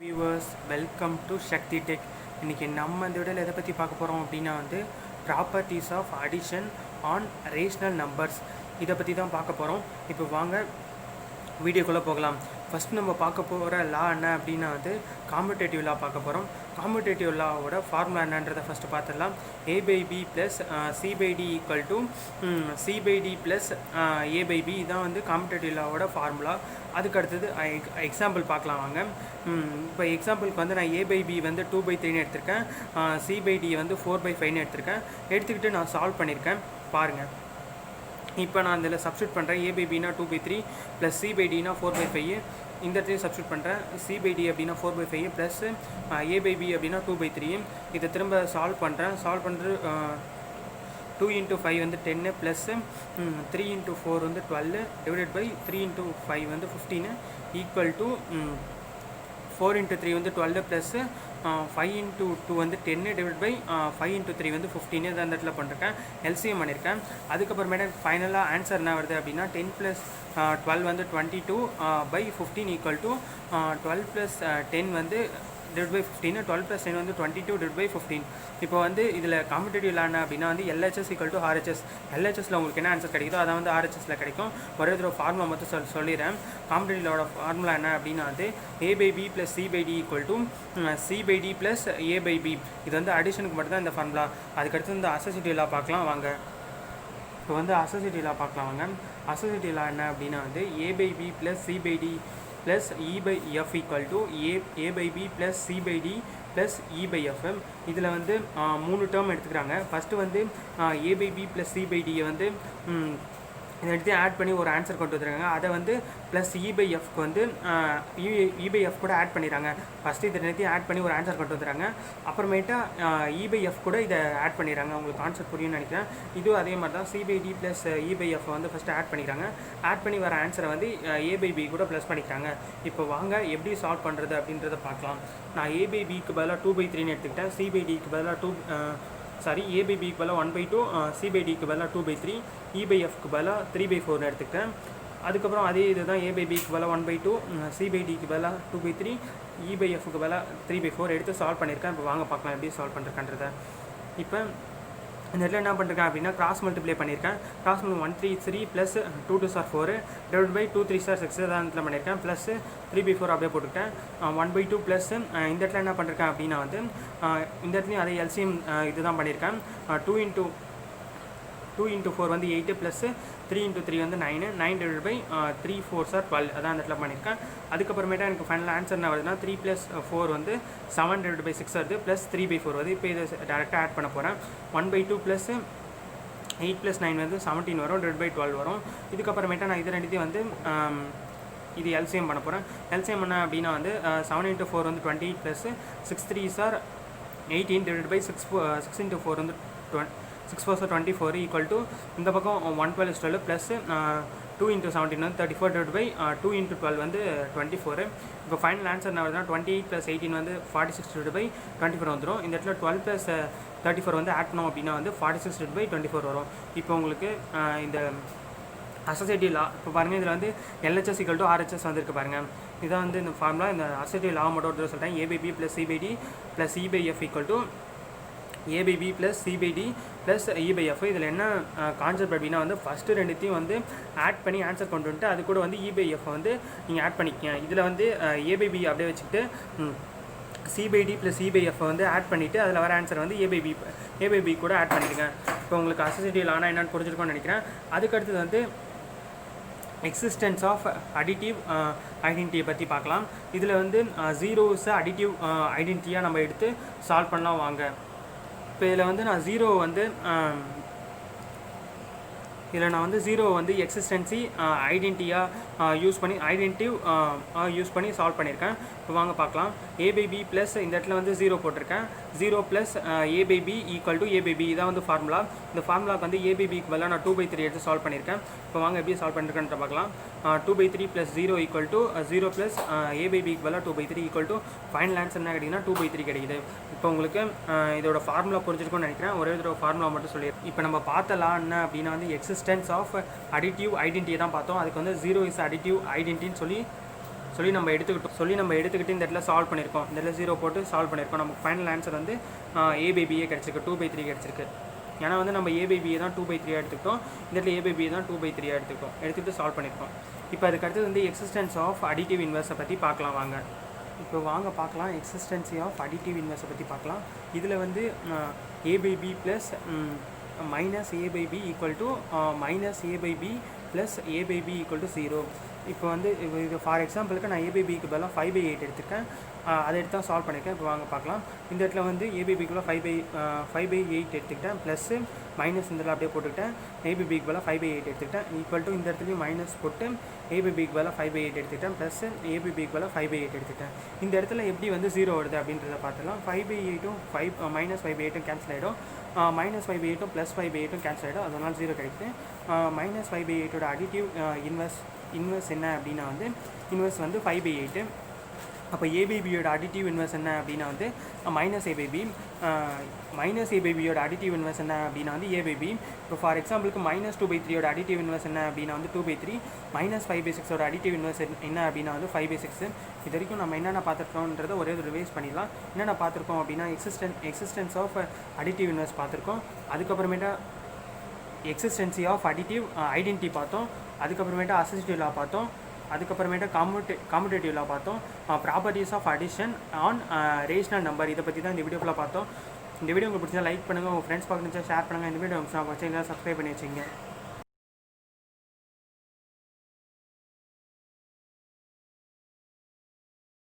Viewers welcome to Sakthi tech. இன்றைக்கி நம்ம இந்த வீடியோவில் எதை பற்றி பார்க்க போகிறோம் அப்படின்னா properties of addition on rational numbers இதை பற்றி தான் பார்க்க போகிறோம். இப்போ வாங்க வீடியோக்குள்ளே போகலாம். ஃபஸ்ட் நம்ம பார்க்க போகிற லா என்ன அப்படின்னா காம்படேட்டிவ் லா பார்க்க போகிறோம். காம்படேட்டிவ் லாவோட ஃபார்முலா என்னன்றதை ஃபஸ்ட்டு பார்த்துடலாம். A by B plus C by D equal to C by D plus A by B இதான் காம்படேட்டிவ் லாவோட ஃபார்முலா. அதுக்கு அடுத்தது எக்ஸாம்பிள் பார்க்கலாம் வாங்க. இப்போ எக்ஸாம்பிளுக்கு நான் A by B 2/3 எடுத்திருக்கேன், C by D 4/5 எடுத்திருக்கேன். எடுத்துக்கிட்டு நான் சால்வ் பண்ணியிருக்கேன் பாருங்கள். இப்போ நான் இதில் சப்ஸ்டியூட் பண்ணுறேன். A by B 2/3 plus C by D 4/5. இந்த இடத்துலையும் சப்ஸ்டியூட் பண்ணுறேன். C by D அப்படின்னா 4/5 ப்ளஸ் A by B அப்படின்னா 2/3. இதை திரும்ப சால்வ் பண்ணுறேன். சால்வ் பண்ணுறது 2 × 5 10 plus 3 × 4 12 divided by 3 × 5 15 equal to 4 × 3 12 plus 5 × 2 10 divide by 5 × 3 15 தான் இந்த இடத்துல பண்ணிருக்கேன். எல்சிஎம் பண்ணியிருக்கேன். அதுக்கப்புறமேட்டு ஃபைனலாக ஆன்சர் என்ன வருது அப்படின்னா 10 + 12 22 by 15 equal to 12 + 10 divide by 15. 12 + 10 22 divide by 15. இப்போ இதில் காம்படேட்டிவ் லா என்ன அப்படின்னா LHS ஈக்குவல் டு RHS. LHSல உங்களுக்கு என்ன ஆன்சர் கிடைக்குதோ அதான் RHSல கிடைக்கும். ஒரே ஒரு ஃபார்முலா மட்டும் சொல்லிடுறேன். காம்படேட்டிவ் லாவோட ஃபார்முலா என்ன அப்படின்னா A by B plus C by D equal to C by D plus A by B. இது அடிஷனுக்கு மட்டும் தான் இந்த ஃபார்முலா. அதுக்கடுத்து இந்த அசோசியேட்டிவ் லா பார்க்கலாம் வாங்க. இப்போ அசோசியேட்டிவ் லா பார்க்கலாம் வாங்க. அசோசியேட்டிவ் லா என்ன அப்படின்னா A by B plus C by D plus E by F equal to A by B plus C by D plus E by F. இதில் 3 டேர்ம் எடுத்துக்கிறாங்க. First A by B plus C by D இதை எடுத்து add பண்ணி ஒரு answer கொண்டு வந்துருக்காங்க. அதை plus E by Fக்கு E by F கூட ஆட் பண்ணிடுறாங்க. ஃபஸ்ட்டு இதை எடுத்து ஆட் பண்ணி ஒரு ஆன்சர் கொண்டு வந்துடுறாங்க. அப்புறமேட்டா E by F கூட இதை ஆட் பண்ணிடுறாங்க. உங்களுக்கு கான்செப்ட் புரியும்னு நினைக்கிறேன். இதுவும் அதே மாதிரி தான். C by D plus E by F first add பண்ணிக்கிறாங்க. ஆட் பண்ணி வர ஆன்சரை A by B கூட ப்ளஸ் பண்ணிக்கிறாங்க. இப்போ வாங்க எப்படி சால்வ் பண்ணுறது அப்படின்றத பார்க்கலாம். நான் A by Bக்கு பதிலாக 2/3 எடுத்துக்கிட்டேன். C by Dக்கு பதிலாக A by Bக்கு பதிலாக 1/2, C by Dக்கு பதிலாக 2/3, E by Fக்கு பதிலாக 3/4 எடுத்துக்கிட்டேன். அதுக்கப்புறம் அதே இது தான் A by Bக்கு பதிலாக 1/2, C by Dக்கு பதிலாக 2/3, E by Fக்கு பதிலாக 3/4 எடுத்து சால்வ் பண்ணியிருக்கேன். இப்போ வாங்க பார்க்கலாம் எப்படி சால்வ் பண்ணுறதுன்றதை. இப்போ இந்த இடத்துல என்ன பண்ணிருக்கேன் அப்படின்னா கிராஸ் மல்டிப்ளை பண்ணியிருக்கேன். Cross multi 1 3 3 plus 2 2 4 divide by 2 3 6 தான் இதில் பண்ணியிருக்கேன். ப்ளஸ் 3/4 அப்படியே போட்டுக்கிட்டேன். 1/2 ப்ளஸ் இந்த இடத்துல என்ன பண்ணிருக்கேன் அப்படின்னா இந்த இடத்துலையும் அதே எல்சிஎம் இது தான் பண்ணியிருக்கேன். 2 × 4 8 ப்ளஸ் 3 × 3 9 9 டிவைட் பை 3 4 12 அதான் அந்த இடத்துல பண்ணியிருக்கேன். அதுக்கப்புறமேட்டா எனக்கு ஃபைனல் ஆன்சர் என்ன வருதுன்னா 3 + 4 7 டிவைட் பை 6 வருது ப்ளஸ் 3/4 வருது. இப்போ இதை டேரெக்டாக ஆட் பண்ண போகிறேன். 1/2 ப்ளஸ் 8 + 9 17 வரும், டிவைட் பை 12 வரும். இதுக்கப்புறமேட்டா நான் இது ரெண்டுத்தையும் இது எல்சிஎம் பண்ண போகிறேன். எல்சிஎம் பண்ண அப்படின்னா 7 × 4 28 plus 6 3 18 divide by 6 × 4 6 4 24 equal to இந்த பக்கம் 1 12 12 ப்ளஸ் 2 × 17 34 டிவைட் பை 2 × 12 24. இப்போ ஃபைனல் ஆன்சர் என்ன வருதுன்னா 28 + 18 46 டிவைட் பை 24 வந்துடும். இந்த இடத்துல 12 + 34 ஆட் பண்ணோம் அப்படின்னா 46 டிவைட் பை 24 வரும். இப்போ உங்களுக்கு இந்த அசோசியேட்டிவ் லா இப்போ பாருங்கள். இதில் LHS ஈக்குவல் டு RHS வந்திருக்கு பாருங்கள். இதான் இந்த ஃபார்முலா. இந்த அசோசியேட்டிவ் லா மட்டும் ஒரு சொல்லிட்டேன். A by B plus C by D plus E by F equal to A by B plus C by D plus E by F. இதில் என்ன கான்செப்ட் அப்படின்னா ஃபஸ்ட்டு ரெண்டுத்தையும் ஆட் பண்ணி ஆன்சர் கொண்டு வந்துட்டு அது கூட E by F நீங்கள் ஆட் பண்ணிக்கங்க. இதில் A by B அப்படியே வச்சுக்கிட்டு C by D plus E by F add பண்ணிவிட்டு அதில் வர ஆன்சர் A by B கூட ஆட் பண்ணிடுங்க. இப்போ உங்களுக்கு அசோசியேட்டிவ் லானா என்னென்னு புரிஞ்சிருக்கோன்னு நினைக்கிறேன். அதுக்கடுத்தது எக்ஸிஸ்டன்ஸ் ஆஃப் அடிட்டிவ் ஐடென்டிட்டியை பற்றி பார்க்கலாம். இதில் ஜீரோஸை அடிட்டிவ் ஐடென்டிட்டியாக நம்ம எடுத்து சால்வ் பண்ணலாம் வாங்க. இப்போ இதில் நான் ஜீரோ எக்ஸிஸ்டன்சி ஐடென்டிட்டியாக யூஸ் பண்ணி சால்வ் பண்ணியிருக்கேன். இப்போ வாங்க பார்க்கலாம். A by B ப்ளஸ் இந்த இடத்துல 0 போட்டிருக்கேன். 0 plus A by B equal to A by B இதான் ஃபார்முலா. இந்த ஃபார்முலாவுக்கு A by Bக்கு பதிலாக நான் 2/3 எடுத்து சால்வ் பண்ணியிருக்கேன். இப்போ வாங்க எப்படி சால்வ் பண்ணியிருக்கேன்னு பார்க்கலாம். 2/3 plus 0 equal to 0 plus A by Bக்கு பதிலாக 2/3 ஈக்குவல் டு ஃபைனல் ஆன்சர் என்ன கிடைக்குதுன்னா 2/3 கிடைக்குது. இப்போ உங்களுக்கு இதோட ஃபார்முலா புரிஞ்சிருக்கும்னு நினைக்கிறேன். ஒரே ஒரு ஃபார்முலா மட்டும் சொல்லிடுறேன். இப்போ நம்ம பார்த்த லா என்ன அப்படின்னா எக்ஸிஸ்டன்ஸ் ஆஃப் அடிட்டிவ் ஐடென்டிட்டி தான் பார்த்தோம். அதுக்கு 0 இஸ் அடிட்டிவ் ஐடென்டிட்டின்னு சொல்லி சொல்லி நம்ம எடுத்துக்கிட்டு இந்த இடத்துல சால்வ் பண்ணியிருக்கோம். இந்த இடத்துல 0 போட்டு சால்வ் பண்ணியிருக்கோம். நமக்கு ஃபைனல் ஆன்சர் வந்து a by b கிடச்சிருக்கு, 2/3 கிடச்சிருக்கு. ஏன்னா வந்து நம்ம a by b தான் 2/3 எடுத்துக்கிட்டோம். இந்த இடத்துல a by b தான் 2/3 எடுத்துக்கிட்டு சால்வ் பண்ணியிருக்கோம். இப்போ அதுக்கு அடுத்தது வந்து எக்ஸிஸ்டன்ஸ் ஆஃப் அடிட்டிவ் இன்வெர்ஸை பற்றி பார்க்கலாம் வாங்க. இப்போ வாங்க பார்க்கலாம் எக்ஸிஸ்டன்சி ஆஃப் அடிட்டிவ் இன்வெர்ஸை பற்றி பார்க்கலாம். இதில் வந்து a by b plus minus a by b equal to minus a by b plus a by b equal to 0. இப்போ வந்து இது ஃபார் எக்ஸாம்பிளுக்கு நான் a by b க்கு பதிலாக 5/8 எடுத்துருக்கேன். அதை எடுத்து தான் சால்வ் பண்ணியிருக்கேன். இப்போ வாங்க பார்க்கலாம். இந்த இடத்துல வந்து a by b க்குள்ள 5/8 எடுத்துக்கிட்டேன், ப்ளஸ்ஸு மைனஸ் இந்த இடத்துல அப்படியே போட்டுக்கிட்டேன். a by b க்கு பதிலாக 5/8 எடுத்துக்கிட்டேன், ஈக்குவல் டு இந்த இடத்துலையும் மைனஸ் போட்டு a by b க்கு பதிலாக 5/8 எடுத்துக்கிட்டேன், ப்ளஸ்ஸு a by b க்கு பதிலாக 5/8 எடுத்துக்கிட்டேன். இந்த இடத்துல எப்படி வந்து 0 வருது அப்படின்றத பார்த்துலாம். 5/8 மைனஸ் 5/8 கேன்சல் ஆகிடும், மைனஸ் 5/8 ப்ளஸ் 5/8 கேன்சல் ஆகிடும், அதனால் 0 கிடைக்குது. மைனஸ் 5/8 அடிட்டிவ் இன்வெர்ஸ் என்ன அப்படின்னா வந்து இன்வெர்ஸ் வந்து 5/8. அப்போ a by b யோட அடிட்டிவ் இன்வெர்ஸ் என்ன அப்படின்னா வந்து minus a by b. Minus a by b யோட அடிட்டிவ் இன்வெர்ஸ் என்ன அப்படின்னா வந்து a by b. இப்போ ஃபார் எக்ஸாம்பிளுக்கு மைனஸ் 2/3 யோட அடிட்டிவ் இன்வெர்ஸ் என்ன அப்படின்னா வந்து 2/3. மைனஸ் 5/6 யோட அடிட்டிவ் இன்வெர்ஸ் என்ன அப்படின்னா வந்து 5/6. இது வரைக்கும் நம்ம என்னென்ன பார்த்துருக்கோன்றதை ஒரே ஒரு ரிவைஸ் பண்ணிடலாம். என்னென்ன பார்த்துருக்கோம் அப்படின்னா எக்ஸிஸ்டன்ஸ் ஆஃப் அடிட்டிவ் இன்வெர்ஸ் பார்த்துருக்கோம். அதுக்கப்புறமேட்டா எக்ஸிஸ்டன்சி ஆஃப் அடிட்டிவ் ஐடென்டிட்டி பார்த்தோம். அதுக்கப்புறமேட்டா அசிஸ்டிவ் லா பார்த்தோம். அதுக்கப்புறமேட்டா காம்படேட்டிவ் லா பார்த்தோம். Properties of addition on rational number, இதை பற்றி தான் இந்த வீடியோ ஃபுல்லாக பார்த்தோம். இந்த வீடியோ உங்களுக்கு பிடிச்சா லைக் பண்ணுங்கள், உங்கள் ஃப்ரெண்ட்ஸ் பார்க்கணுச்சா ஷேர் பண்ணுங்கள். இந்த வீடியோ உங்களுக்கு சப்ஸ்கிரைப் பண்ணி வச்சுங்க.